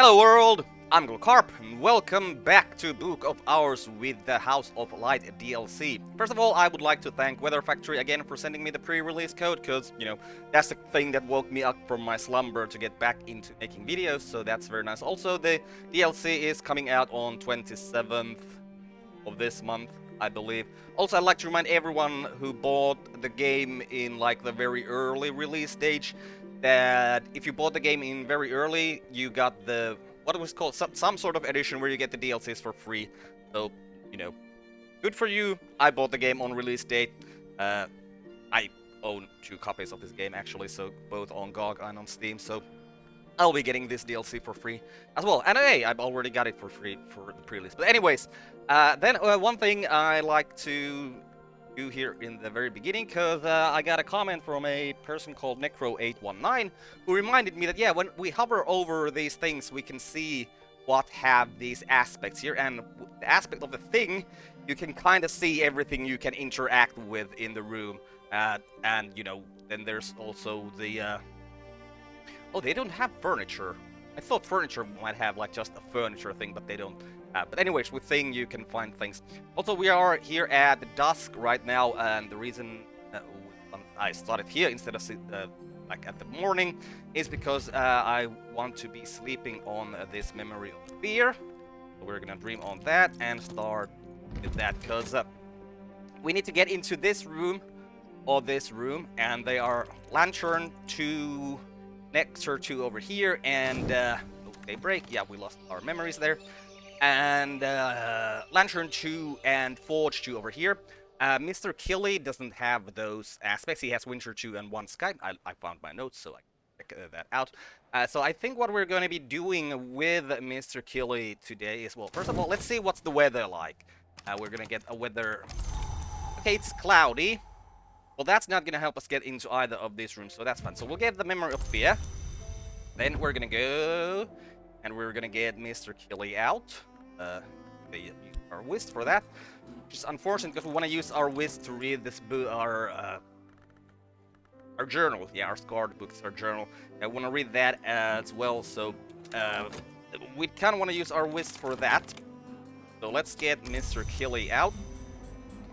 Hello world, I'm Carp, and welcome back to Book of Hours with the House of Light DLC. First of all, I would like to thank Weather Factory again for sending me the pre-release code, because, that's the thing that woke me up from my slumber to get back into making videos, so that's very nice. Also, the DLC is coming out on 27th of this month, I believe. Also, I'd like to remind everyone who bought the game in, like, the very early release stage, that if you bought the game in very early, you got the, what it was called, some sort of edition where you get the DLCs for free. So, good for you. I bought the game on release date. I own 2 copies of this game, actually, so both on GOG and on Steam, so I'll be getting this DLC for free as well. And hey, I've already got it for free for the pre-release. But anyways, then one thing I like to do here in the very beginning, because I got a comment from a person called Necro819 who reminded me that, yeah, when we hover over these things, we can see what have these aspects here. And the aspect of the thing, you can kind of see everything you can interact with in the room. And, then there's also the... Oh, they don't have furniture. I thought furniture might have, like, just a furniture thing, but they don't. But anyways, with thing, you can find things. Also, we are here at dusk right now, and the reason I started here instead of, like, at the morning is because I want to be sleeping on this memory of fear. So we're gonna dream on that and start with that, because we need to get into this room, or this room, and they are Lantern 2... Nectar 2 over here, and okay, break. Yeah, we lost our memories there. And Lantern 2 and Forge 2 over here. Mr. Killy doesn't have those aspects. He has Winter 2 and 1 Sky. I found my notes, so I can check that out. So I think what we're going to be doing with Mr. Killy today is, well, first of all, let's see what's the weather like. We're going to get a weather... Okay, it's cloudy. Well, that's not going to help us get into either of these rooms, so that's fine. So we'll get the Memory of Fear. Then we're going to go, and we're going to get Mr. Killy out. They use our Whist for that, which is unfortunate because we want to use our Whist to read this book, our journal. Yeah, our Scarred books, our journal. I want to read that as well, so we kind of want to use our Whist for that. So let's get Mr. Killy out,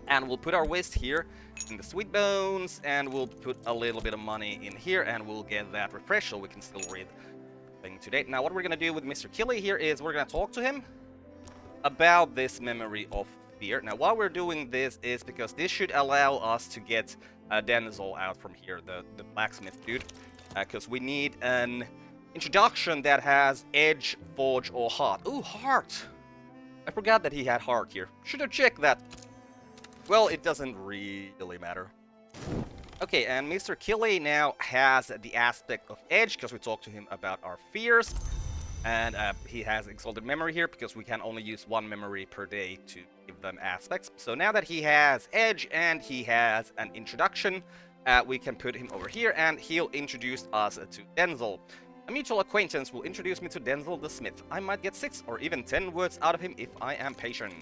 and we'll put our Whist here in the Sweet Bones, and we'll put a little bit of money in here, and we'll get that refresh so we can still read the thing today. Now, what we're going to do with Mr. Killy here is we're going to talk to him about this Memory of Fear. Now, why we're doing this is because this should allow us to get Denzel out from here, the blacksmith dude, because we need an introduction that has Edge, Forge, or Heart. Ooh, Heart! I forgot that he had Heart here. Should have checked that. Well, it doesn't really matter. Okay, and Mr. Killy now has the aspect of Edge, because we talked to him about our fears. And he has Exalted Memory here, because we can only use 1 memory per day to give them aspects. So now that he has Edge and he has an introduction, we can put him over here, and he'll introduce us to Denzel. A mutual acquaintance will introduce me to Denzel the Smith. I might get 6 or even 10 words out of him if I am patient.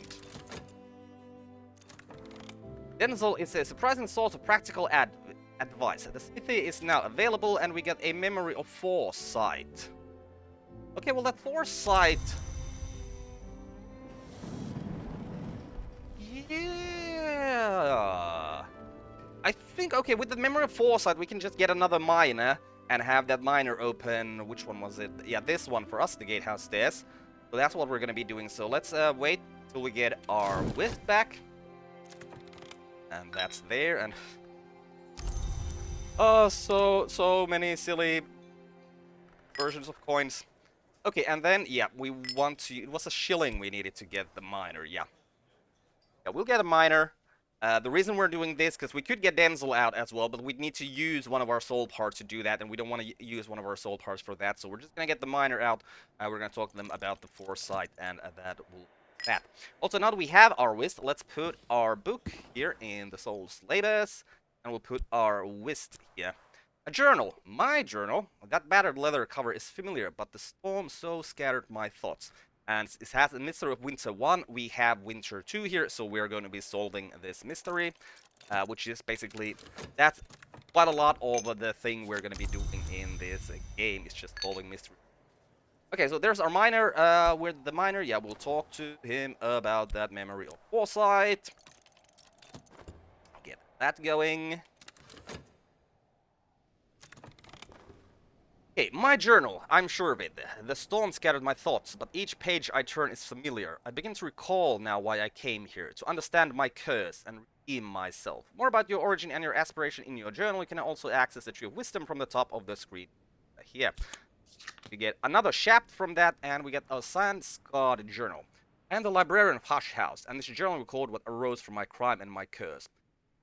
Denzel is a surprising source of practical advice. The smithy is now available, and we get a memory of foresight. Okay, well, that foresight... Yeah... I think, okay, with the memory of foresight, we can just get another miner and have that miner open... Which one was it? Yeah, this one for us, the gatehouse stairs. So that's what we're going to be doing. So let's wait till we get our whisk back. And that's there, and... Oh, so many silly versions of coins. Okay, and then, yeah, we want to... It was a shilling we needed to get the miner, yeah. Yeah, we'll get a miner. The reason we're doing this, because we could get Denzel out as well, but we'd need to use one of our soul parts to do that, and we don't want to use one of our soul parts for that, so we're just going to get the miner out. We're going to talk to them about the foresight, and that will... That. Also, now that we have our Whist, let's put our book here in the Soul's Labors, and we'll put our Whist here. A journal. My journal. That battered leather cover is familiar, but the storm so scattered my thoughts. And it has a mystery of Winter 1. We have Winter 2 here, so we're going to be solving this mystery, which is basically... That's quite a lot of the thing we're going to be doing in this game. It's just solving mystery. Okay, so there's our miner. With the miner, yeah, we'll talk to him about that memory of foresight. Get that going. Okay, my journal. I'm sure of it. The storm scattered my thoughts, but each page I turn is familiar. I begin to recall now why I came here, to understand my curse and redeem myself. More about your origin and your aspiration in your journal. You can also access the Tree of Wisdom from the top of the screen. Here. We get another shaft from that, and we get a sand-scarred journal. I am the librarian of Hush House, and this journal recorded what arose from my crime and my curse.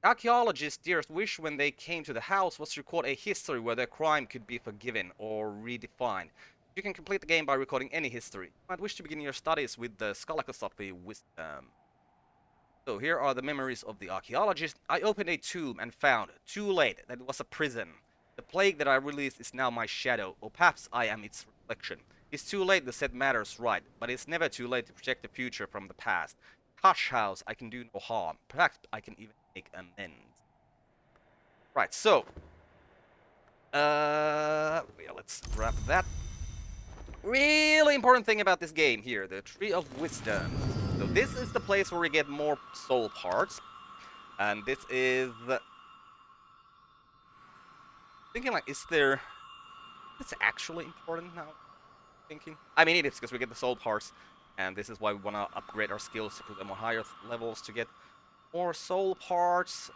Archaeologists' dearest wish when they came to the house was to record a history where their crime could be forgiven or redefined. You can complete the game by recording any history. You might wish to begin your studies with the Skolakosophy Wisdom. So here are the memories of the archaeologist. I opened a tomb and found, too late, that it was a prison. The plague that I released is now my shadow, or perhaps I am its reflection. It's too late to set matters right, but it's never too late to protect the future from the past. Hush House, I can do no harm. Perhaps I can even make amends. Right, so yeah, let's grab that. Really important thing about this game here, the Tree of Wisdom. So this is the place where we get more soul parts. And this is thinking like, is there? It's actually important now. Thinking. I mean, it is because we get the soul parts, and this is why we want to upgrade our skills to put them on higher levels to get more soul parts.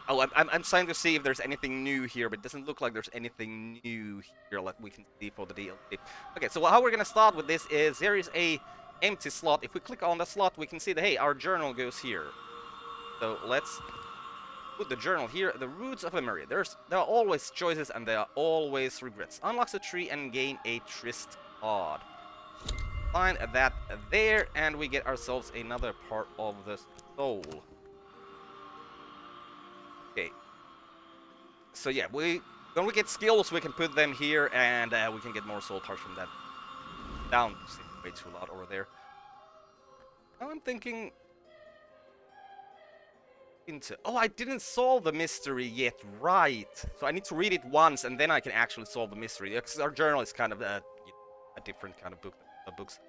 Oh, I'm trying to see if there's anything new here, but it doesn't look like there's anything new here like we can see for the DLC. Okay, so how we're gonna start with this is there is a empty slot. If we click on the slot, we can see that hey, our journal goes here. So let's put the journal here. The roots of memory. There are always choices and there are always regrets. Unlocks a tree and gain a tryst card. Find that there, and we get ourselves another part of the soul. Okay. So yeah, when we get skills, we can put them here, and we can get more soul parts from that. Down, way too loud over there. Now I'm thinking into. Oh, I didn't solve the mystery yet, right? So I need to read it once, and then I can actually solve the mystery. Because our journal is kind of a different kind of books.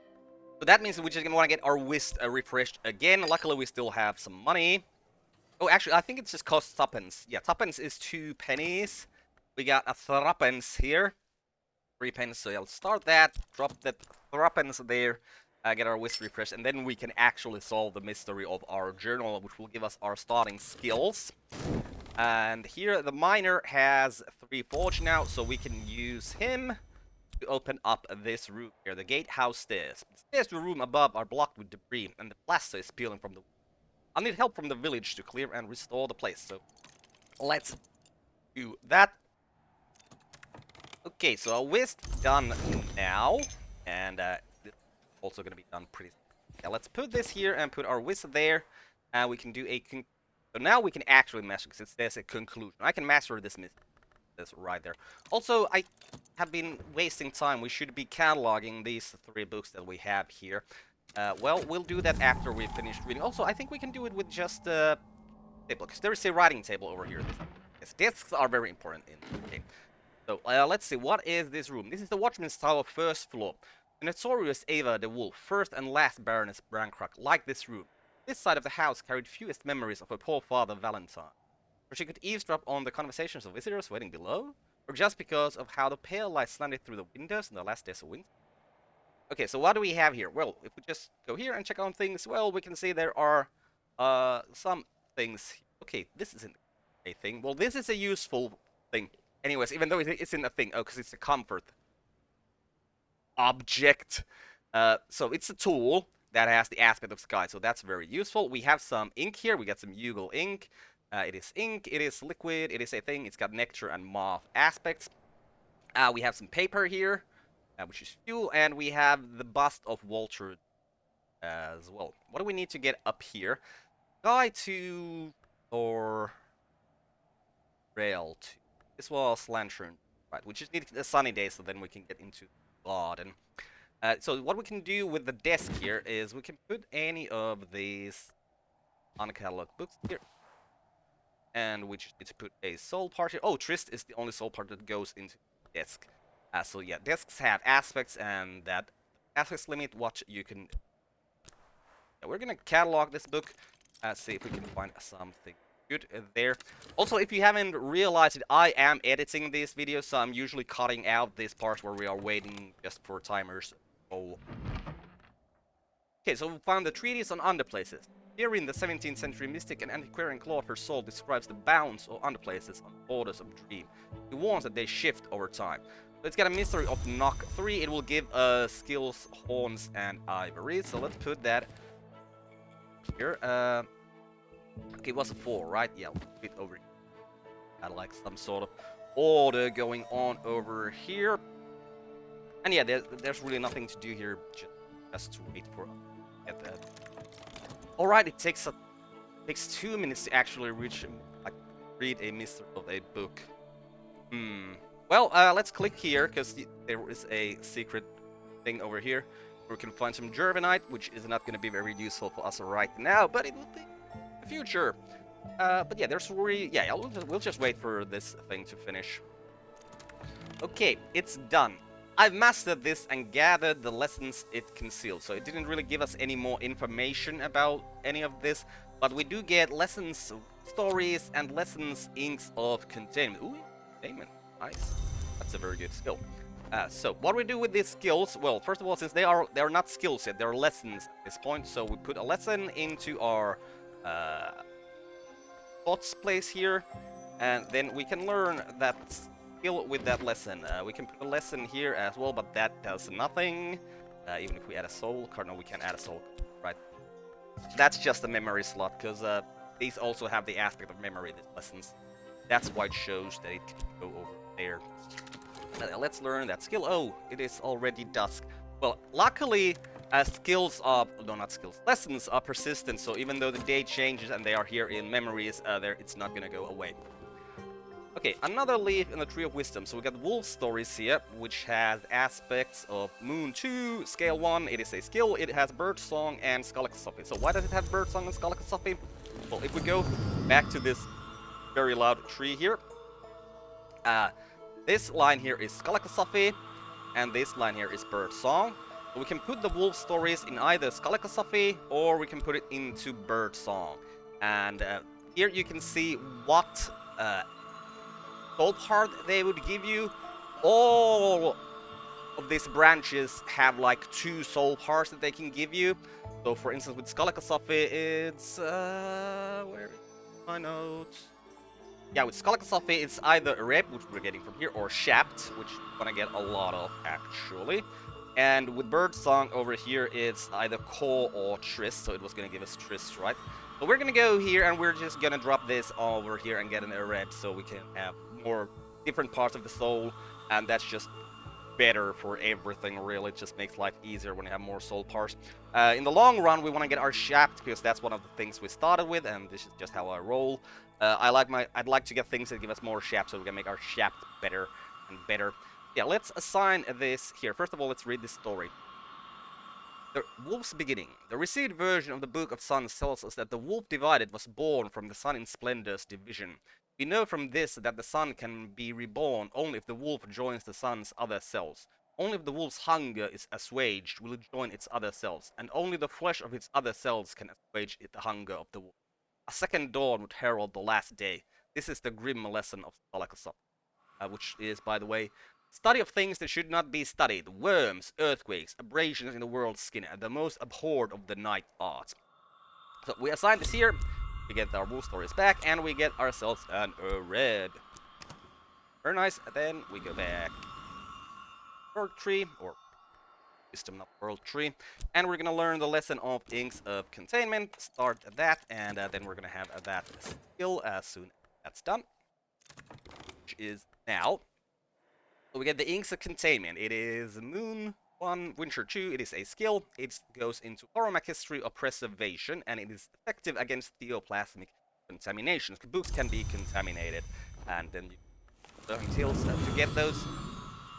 So that means we just want to get our whist refreshed again. Luckily, we still have some money. Oh, actually, I think it just costs tuppence. Yeah, tuppence is 2 pennies. We got a threepence here. 3 pence, so I'll start that, drop that threepence there, get our whist refreshed, and then we can actually solve the mystery of our journal, which will give us our starting skills. And here, the miner has 3 forge now, so we can use him to open up this room here, the gatehouse stairs. The stairs to the room above are blocked with debris, and the plaster is peeling from the. I'll need help from the village to clear and restore the place, so let's do that. Okay, so our whist done now, and this is also gonna be done pretty soon. Yeah, let's put this here and put our whist there, and we can do a so now we can actually master, because it says a conclusion. I can master this right there. Also, I have been wasting time. We should be cataloging these 3 books that we have here. Well, we'll do that after we finish reading. Also, I think we can do it with just a table, because there is a writing table over here. Yes, desks are very important in the game. So, let's see, what is this room? This is the Watchman's Tower, first floor. The notorious Ava the Wolf, first and last Baroness Brancrock, liked this room. This side of the house carried fewest memories of her poor father Valentine. Or she could eavesdrop on the conversations of visitors waiting below, or just because of how the pale light slanted through the windows in the last days of winter. Okay, so what do we have here? Well, if we just go here and check on things, well, we can see there are some things. Okay, this isn't a thing. Well, this is a useful thing. Anyways, even though it isn't a thing, oh, because it's a comfort object. So it's a tool that has the aspect of sky, so that's very useful. We have some ink here. We got some Yugle ink. It is ink, it is liquid, it is a thing. It's got nectar and moth aspects. We have some paper here, which is fuel, and we have the bust of Walter as well. What do we need to get up here? Guy to or rail to. This was lantern, right? We just need a sunny day so then we can get into the garden. So what we can do with the desk here is we can put any of these uncatalogued books here. And we just need to put a soul part here. Oh, Tryst is the only soul part that goes into the desk. So yeah, discs have aspects, and that aspects limit what you can. Yeah, we're gonna catalog this book, see if we can find something good there. Also, if you haven't realized it, I am editing these videos, so I'm usually cutting out these parts where we are waiting just for timers. Oh. Okay, so we found the treatise on underplaces. Here in the 17th century mystic and antiquarian Claude Persault describes the bounds of underplaces on the borders of dream. He warns that they shift over time. So it's got a mystery of knock 3. It will give us skills, horns, and ivory. So let's put that here. Okay, it was a 4, right? Yeah, we'll put it over here. Got like some sort of order going on over here. And yeah, there's really nothing to do here. Just to wait for get that. Alright, it takes 2 minutes to actually read a mystery of a book. Well, let's click here, because there is a secret thing over here where we can find some Germanite, which is not going to be very useful for us right now, but it will be in the future. But yeah, there's really... Yeah, we'll just wait for this thing to finish. Okay, it's done. I've mastered this and gathered the lessons it concealed. So it didn't really give us any more information about any of this, but we do get lessons, stories, and lessons inks of containment. Ooh, containment. Nice. That's a very good skill. So what we do with these skills? Well, first of all, since they're not skills yet, they're lessons at this point. So we put a lesson into our thoughts place here, and then we can learn that skill with that lesson. We can put a lesson here as well, but that does nothing. Even if we add a soul card, no, we can't add a soul card, right? That's just a memory slot, because these also have the aspect of memory, these lessons. That's why it shows that it can go over there. Let's learn that skill. Oh, it is already dusk. Well, luckily, skills are... No, not skills. Lessons are persistent, so even though the day changes and they are here in memories, it's not gonna go away. Okay, another leaf in the Tree of Wisdom. So we got Wolf Stories here, which has aspects of Moon 2, Scale 1. It is a skill. It has Bird Song and Skalakasophy. So why does it have Bird Song and Skalakasophy? Well, if we go back to this very loud tree here, this line here is Skalakasophy, and this line here is Bird Song. So we can put the Wolf Stories in either Skalakasophy, or we can put it into Bird Song. And here you can see what... soul part they would give you. All of these branches have like 2 soul parts that they can give you. So for instance with Skalakasophy it's where is my notes? Yeah, with Skalakasophy it's either Reb, which we're getting from here, or Shapt, which we're gonna get a lot of actually. And with Bird Song over here it's either Core or Tris, so it was gonna give us Tris, right? So we're gonna go here and we're just gonna drop this over here and get an Reb, so we can have more different parts of the soul, and that's just better for everything, really. It just makes life easier when you have more soul parts. In the long run, we want to get our Shaft, because that's one of the things we started with, and this is just how I roll. I'd like to get things that give us more Shaft, so we can make our Shaft better and better. Yeah, let's assign this here. First of all, let's read this story. The Wolf's Beginning. The received version of the Book of Suns tells us that the wolf divided was born from the sun in Splendor's division. We know from this that the sun can be reborn only if the wolf joins the sun's other cells. Only if the wolf's hunger is assuaged will it join its other cells, and only the flesh of its other cells can assuage the hunger of the wolf. A second dawn would herald the last day. This is the grim lesson of Skalakasophy, which is, by the way, study of things that should not be studied. Worms, earthquakes, abrasions in the world's skin, and the most abhorred of the night arts. So we assign this here. We get our Wolf Stories back, and we get ourselves an red. Very nice. And then we go back. World Tree, or Wisdom, not World Tree. And we're gonna learn the lesson of Inks of Containment. Start that, and then we're gonna have that skill as soon as that's done. Which is now. So we get the Inks of Containment. It is Moon 1, Winter 2, it is a skill. It goes into Oromac History of Preservation, and it is effective against theoplasmic contaminations. Books can be contaminated, and then you until to get those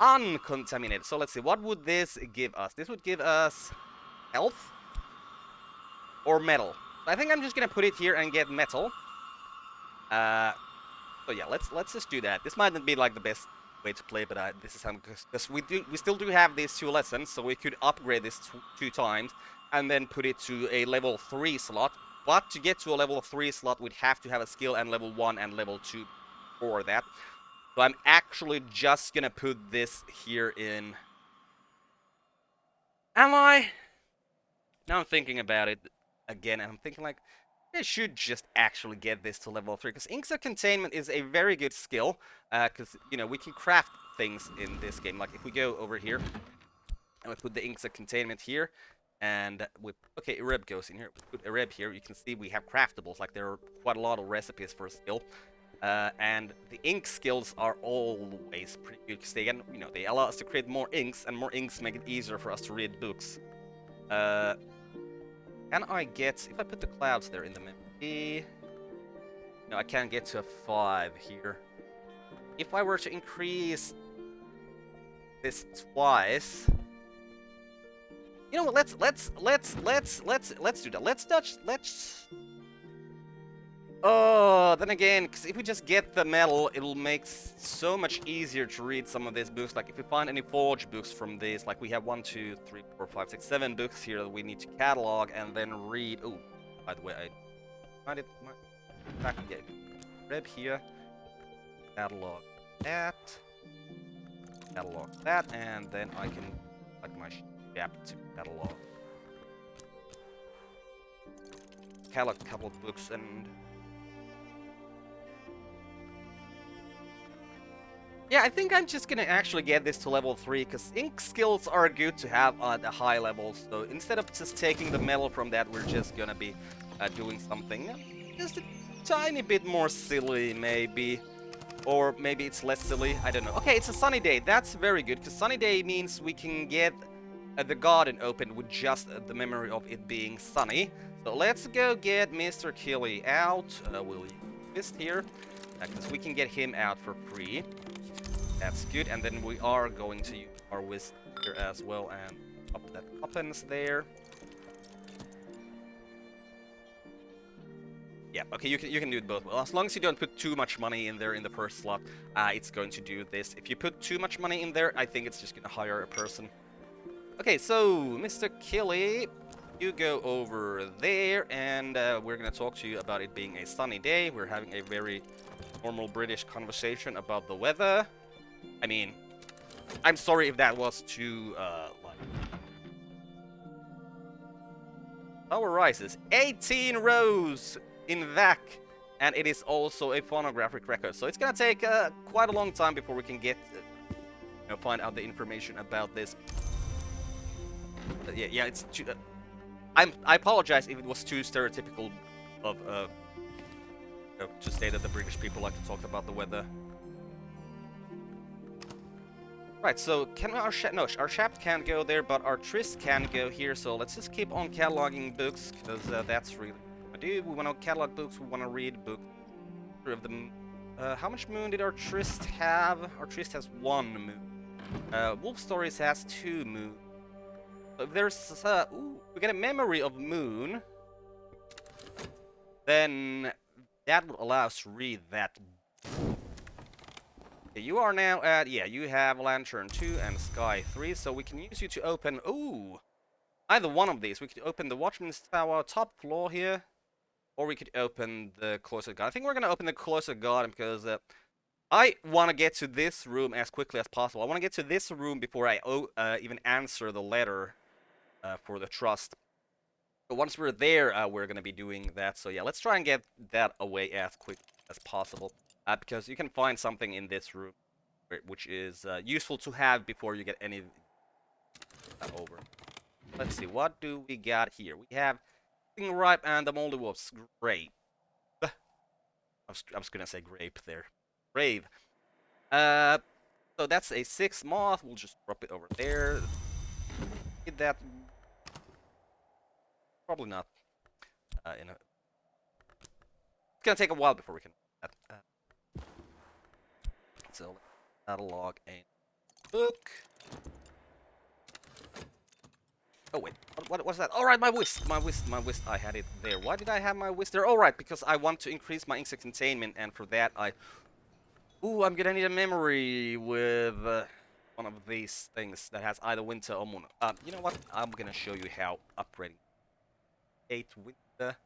uncontaminated. So let's see, what would this give us? This would give us health or metal. I think I'm just gonna put it here and get metal. So yeah, let's just do that. This might not be like the best way to play, but this is how, because we still do have these 2 lessons, so we could upgrade this 2 times and then put it to a level 3 slot. But to get to a level 3 slot, we'd have to have a skill and level 1 and level 2 for that. So I'm actually just gonna put this here in. Am I? Now I'm thinking about it again, and I'm thinking like, I should just actually get this to level 3, because Inks of Containment is a very good skill, because, you know, we can craft things in this game. Like, if we go over here, and we put the Inks of Containment here, and we, okay, Ereb goes in here, we put Ereb here, you can see we have craftables, like there are quite a lot of recipes for a skill. And the ink skills are always pretty good, because they, you know, they allow us to create more inks, and more inks make it easier for us to read books. Can I get, if I put the clouds there in the memory? No, I can't get to a 5 here. If I were to increase this twice, you know what? Let's do that. Let's. Oh, then again, because if we just get the metal, it'll make so much easier to read some of these books. Like, if we find any forge books from these, like we have 1, 2, 3, 4, 5, 6, 7 books here that we need to catalog and then read. Oh, by the way, I find it back again. Grab here, catalog that, and then I can like my ship to catalog a couple of books and. Yeah, I think I'm just gonna actually get this to level 3, because ink skills are good to have at a high level, so instead of just taking the metal from that, we're just gonna be doing something just a tiny bit more silly, maybe. Or maybe it's less silly, I don't know. Okay, it's a sunny day, that's very good, because sunny day means we can get the garden open with just the memory of it being sunny. So let's go get Mr. Killy out. We'll use this here, because we can get him out for free. That's good, and then we are going to use our wisdom here as well, and up that opens there. Yeah, okay, you can do it both. Well, as long as you don't put too much money in there in the first slot, it's going to do this. If you put too much money in there, I think it's just gonna hire a person. Okay, so Mr. Killy, you go over there, and we're gonna talk to you about it being a sunny day. We're having a very normal British conversation about the weather. I mean, I'm sorry if that was too, like... Our rises 18 rows in VAC, and it is also a phonographic record, so it's gonna take quite a long time before we can get, you know, find out the information about this. Yeah, it's too... I apologize if it was too stereotypical of, you know, to say that the British people like to talk about the weather. Right, so can our chap... No, our chap can't go there, but our Trist can go here, so let's just keep on cataloging books, because that's really what we do. We want to catalog books, we want to read books. Of them. How much moon did our Trist have? Our Trist has 1 moon. Wolf Stories has 2 moon. So if there's... ooh, we get a memory of moon, then that would allow us to read that. You are now at, yeah, you have Lantern 2 and Sky 3, so we can use you to open, ooh, either one of these. We could open the Watchman's Tower top floor here, or we could open the Closet Garden. I think we're going to open the Closet Garden because I want to get to this room as quickly as possible. I want to get to this room before I even answer the letter for the trust. But once we're there, we're going to be doing that. So yeah, let's try and get that away as quick as possible. Because you can find something in this room, which is useful to have before you get any over. Let's see, what do we got here? We have Ripe and the Moldy Wolves. Grape. I was gonna say grape there. Grave. So that's a 6 moth. We'll just drop it over there. Get that. Probably not. It's gonna take a while before we can. So that'll log a book. Oh wait, what was that? All right, my whisk. I had it there. Why did I have my whisk there? All right, because I want to increase my insect containment, and for that I Ooh, I'm gonna need a memory with one of these things that has either winter or moon. You know what? I'm gonna show you how upgrading 8 winter.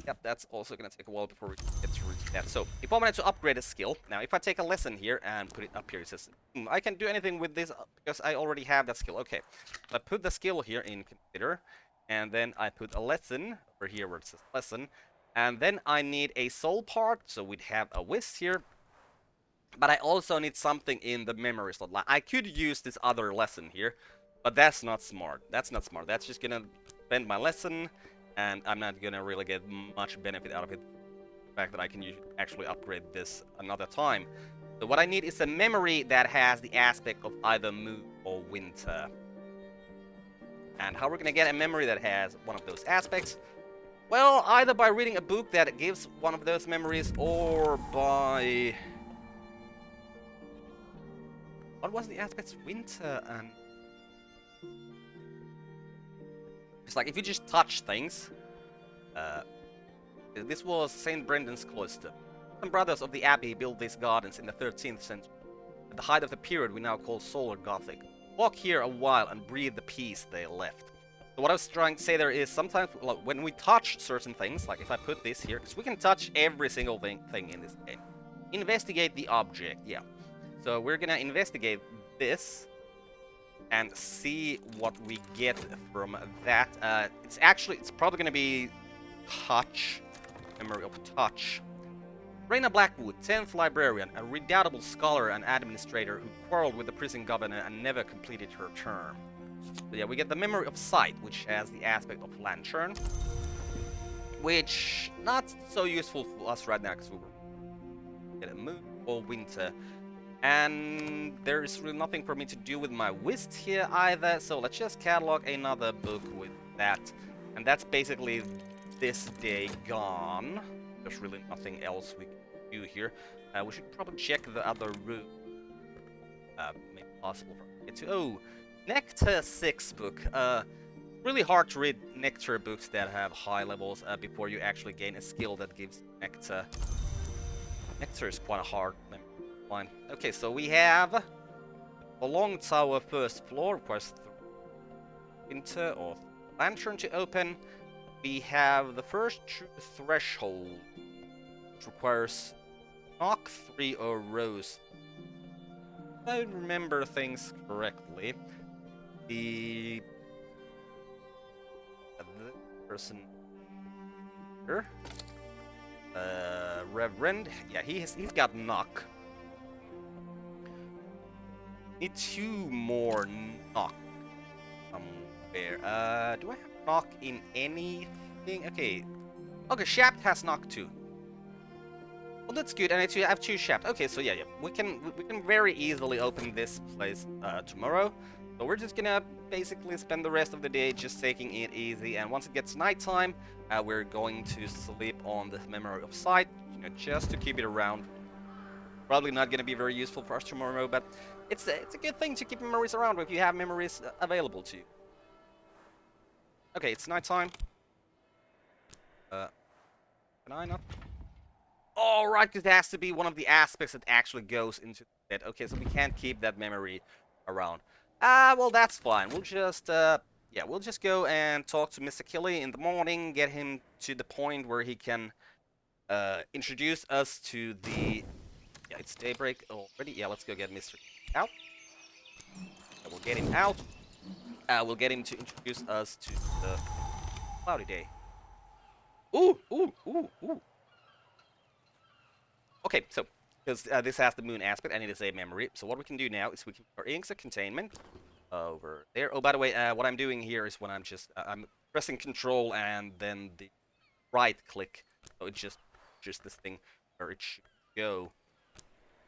Yep, that's also gonna take a while before we get to reach that. So, if I wanted to upgrade a skill, now if I take a lesson here and put it up here, it says, I can do anything with this because I already have that skill. Okay, so I put the skill here in consider, and then I put a lesson over here where it says lesson, and then I need a soul part, so we'd have a whiz here, but I also need something in the memory slot. Like, I could use this other lesson here, but that's not smart. That's not smart. That's just gonna spend my lesson, and I'm not gonna really get much benefit out of it. The fact that I can actually upgrade this another time. So what I need is a memory that has the aspect of either moon or winter. And how we're gonna get a memory that has one of those aspects? Well, either by reading a book that gives one of those memories, or by... What was the aspects? Winter and... It's like, if you just touch things... this was St. Brendan's Cloister. Some brothers of the Abbey built these gardens in the 13th century. At the height of the period we now call Solar Gothic. Walk here a while and breathe the peace they left. So what I was trying to say there is, sometimes like, when we touch certain things, like if I put this here, because we can touch every single thing in this game. Investigate the object, yeah. So we're gonna investigate this and see what we get from that. It's probably gonna be touch, memory of touch. Raina Blackwood, 10th librarian, a redoubtable scholar and administrator who quarreled with the prison governor and never completed her term. So yeah, we get the memory of sight, which has the aspect of lantern, which not so useful for us right now because we were get a moon or winter. And there's really nothing for me to do with my whist here either, so let's just catalog another book with that. And that's basically this day gone. There's really nothing else we can do here. We should probably check the other room. Maybe possible for me to... Oh, Nectar 6 book. Really hard to read Nectar books that have high levels before you actually gain a skill that gives Nectar. Nectar is quite a hard line. Okay, so we have a long tower first floor, requires winter or lantern to open. We have the first threshold, which requires knock 3 or rose. If I remember things correctly, the person here, Reverend, yeah, he's got knock. Need 2 more knock somewhere. Do I have knock in anything? Okay, Shaft has knock too. Well, that's good, and I have 2 shafts. Okay, so yeah, we can very easily open this place tomorrow. So we're just gonna basically spend the rest of the day just taking it easy, and once it gets nighttime, we're going to sleep on the memory of sight, you know, just to keep it around. Probably not gonna be very useful for us tomorrow, but it's a good thing to keep memories around if you have memories available to you. Okay, it's nighttime. Can I not? Oh, right, because it has to be one of the aspects that actually goes into it. Okay, so we can't keep that memory around. Well, that's fine. We'll just, yeah, we'll just go and talk to Mr. Kelly in the morning, get him to the point where he can, introduce us to the... Yeah, it's daybreak already. Yeah, let's go get Mr. out. We'll get him out. We'll get him to introduce us to the cloudy day. Ooh, ooh, ooh, ooh. Okay, so, because this has the moon aspect, and it is a memory. So what we can do now is we can put our inks of containment over there. Oh, by the way, what I'm doing here is when I'm just, I'm pressing Control and then the right click. So it just this thing where it should go.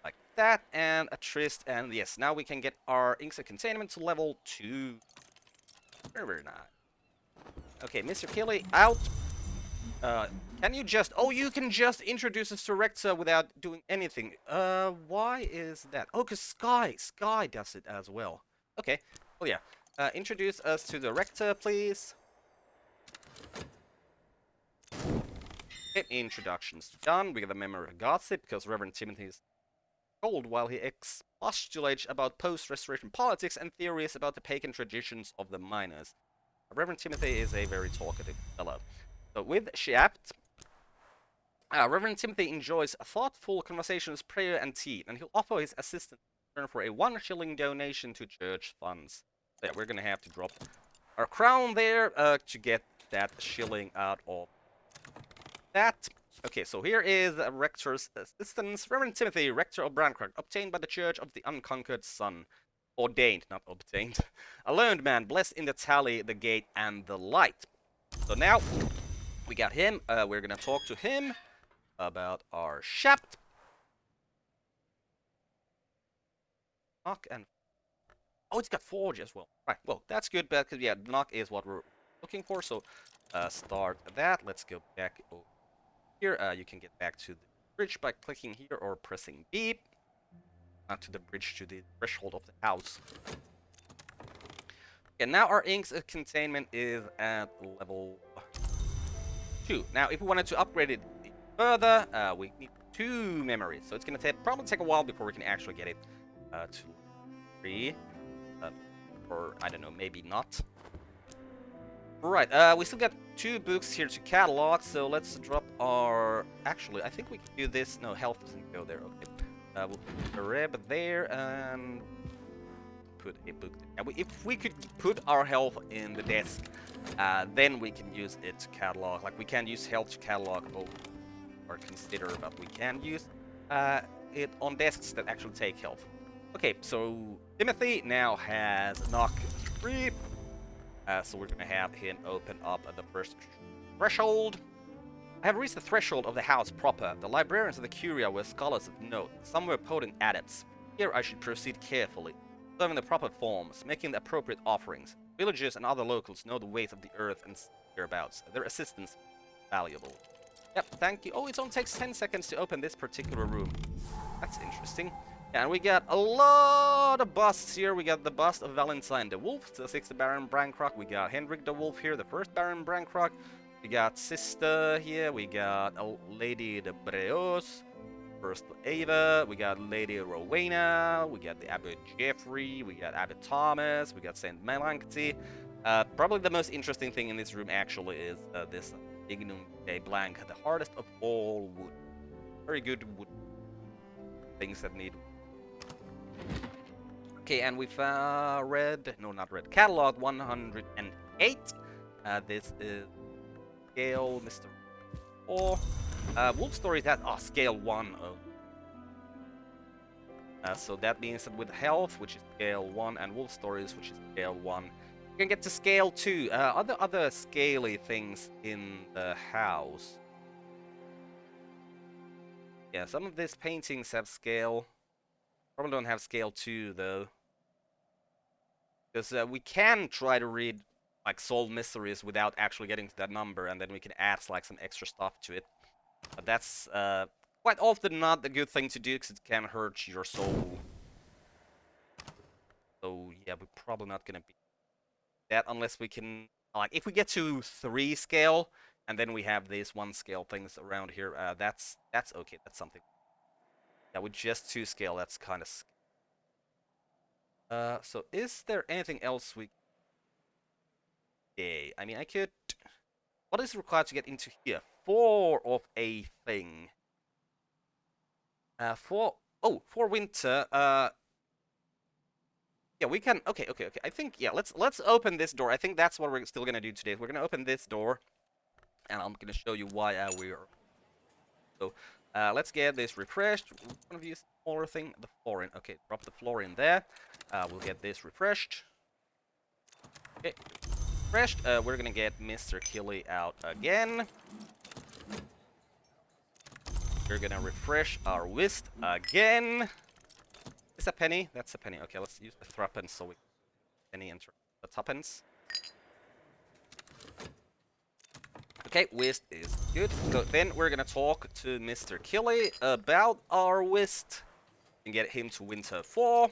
Like that, and a tryst, and yes, now we can get our inks of containment to level 2. Very, very nice. Okay, Mr. Kelly, out. Can you just... Oh, you can just introduce us to rector without doing anything. Why is that? Oh, because Sky does it as well. Okay, well, yeah. Introduce us to the rector, please. Okay, introductions done. We get the memory of gossip, because Reverend Timothy's cold while he expostulates about post-restoration politics and theories about the pagan traditions of the miners. Reverend Timothy is a very talkative fellow. So with Shapt, Reverend Timothy enjoys thoughtful conversations, prayer, and tea, and he'll offer his assistance in return for a 1 shilling donation to church funds. So yeah, we're gonna have to drop our crown there to get that shilling out of that. Okay, so here is Rector's assistance. Reverend Timothy, Rector of Brancroft, obtained by the Church of the Unconquered Sun. Ordained, not obtained. A learned man, blessed in the tally, the gate, and the light. So now, we got him. We're gonna talk to him about our Shapt. Knock and... Oh, it's got Forge as well. Right, well, that's good, because, yeah, Knock is what we're looking for, so start that. Let's go back over here. You can get back to the bridge by clicking here or pressing B. Not to the bridge, to the threshold of the house. Okay, now our ink's containment is at level 2. Now, if we wanted to upgrade it further, we need 2 memories. So it's going to probably take a while before we can actually get it to 3. Or, I don't know, maybe not. Right, we still got 2 books here to catalog, so let's drop our... Actually, I think we can do this. No, health doesn't go there. Okay. We'll put a reb there and put a book there. If we could put our health in the desk, then we can use it to catalog. Like, we can use health to catalog or consider, but we can use it on desks that actually take health. Okay, so Timothy now has knock 3. So we're gonna have him open up the first threshold. I have reached the threshold of the house proper. The librarians of the Curia were scholars of note. Some were potent adepts. Here I should proceed carefully, serving the proper forms, making the appropriate offerings. Villagers and other locals know the ways of the earth and hereabouts. Their assistance is valuable. Yep, thank you. Oh, it only takes 10 seconds to open this particular room. That's interesting. Yeah, and we got a lot of busts here. We got the bust of Valentine the Wolf, the 6th Baron Brancroft. We got Hendrik the Wolf here, the 1st Baron Brancroft. We got Sister here. We got Lady de Breos, 1st Ava. We got Lady Rowena. We got the Abbot Jeffrey. We got Abbot Thomas. We got Saint Melancty. Probably the most interesting thing in this room actually is this Ignum de Blanc, the hardest of all wood. Very good wood. Things that need... Okay, and we've read... No, not read. Catalog 108. This is scale Mr. 4. Wolf Stories has... Oh, scale 1. So that means that with health, which is scale 1, and Wolf Stories, which is scale 1, you can get to scale 2. Other scaly things in the house. Yeah, some of these paintings have scale. Probably don't have scale 2, though. Because we can try to read, like, Solve Mysteries without actually getting to that number, and then we can add, like, some extra stuff to it. But that's quite often not a good thing to do, because it can hurt your soul. So, yeah, we're probably not gonna be that unless we can... Like, if we get to 3 scale, and then we have these 1 scale things around here, that's okay, that's something. Yeah, with just 2 scale, that's kind of... So is there anything else we... Yeah, I mean, I could... What is required to get into here? 4 of a thing. 4... Oh, for winter, yeah, we can... Okay. I think, yeah, let's open this door. I think that's what we're still gonna do today. We're gonna open this door, and I'm gonna show you why we are... So, let's get this refreshed. One of you smaller thing, the floor. Okay, drop the floor in there. We'll get this refreshed. Okay, refreshed. We're gonna get Mr. Killy out again. We're gonna refresh our whist again. Is a penny? That's a penny. Okay, let's use the threepence so we penny enter the tuppence. Okay, whist is good. So then we're gonna talk to Mr. Killy about our whist and get him to winter 4.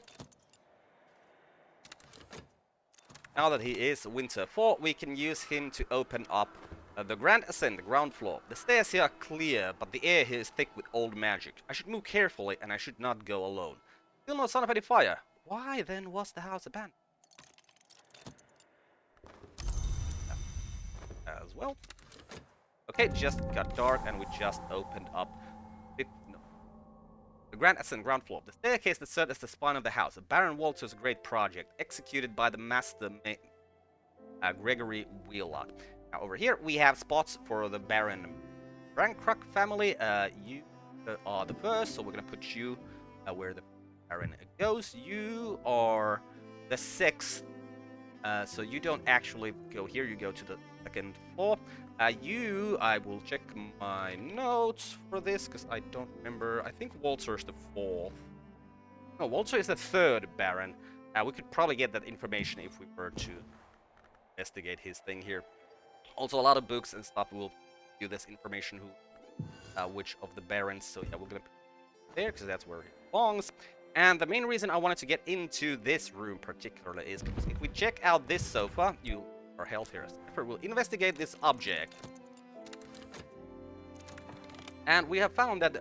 Now that he is winter 4, we can use him to open up The Grand Ascent, the ground floor. The stairs here are clear, but the air here is thick with old magic. I should move carefully, and I should not go alone. Still no sign of any fire. Why then was the house abandoned? As well. Okay, just got dark, and we just opened up. No. The Grand Ascent, ground floor. The staircase that served as the spine of the house. Baron Walter's great project, executed by the master Gregory Wheelock. Now over here we have spots for the Baron Brancrook family. You are the first, so we're gonna put you where the Baron goes. You are the sixth, so you don't actually go here. You go to the second floor. I will check my notes for this because I don't remember. I think Walter's the fourth. No, Walter is the third Baron. We could probably get that information if we were to investigate his thing here. Also, a lot of books and stuff will give this information which of the barons. So yeah, we're gonna put it there because that's where he belongs. And the main reason I wanted to get into this room particularly is because if we check out this sofa, you are held here as we'll investigate this object. And we have found that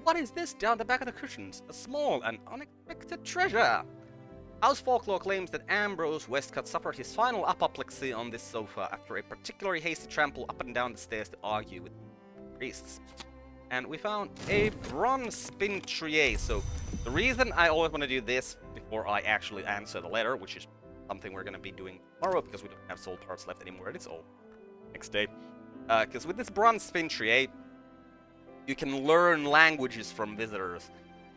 what is this down the back of the cushions? A small and unexpected treasure. House folklore claims that Ambrose Westcott suffered his final apoplexy on this sofa after a particularly hasty trample up and down the stairs to argue with priests. And we found a bronze spin tray. So the reason I always want to do this before I actually answer the letter, which is something we're going to be doing tomorrow because we don't have soul parts left anymore, and it's all next day. Because with this bronze spin tray, you can learn languages from visitors.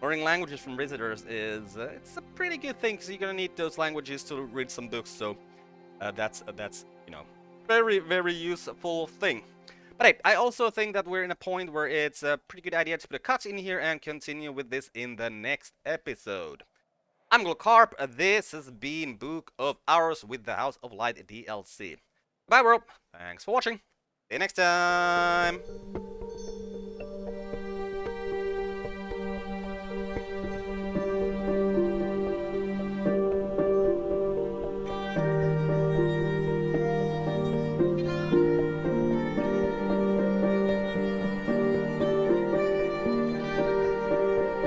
Learning languages from visitors is it's a pretty good thing because you're gonna need those languages to read some books. So that's you know very useful thing. But hey, I also think that we're in a point where it's a pretty good idea to put a cut in here and continue with this in the next episode. I'm Carp. This has been Book of Hours with the House of Light DLC. Bye, world. Thanks for watching. See you next time.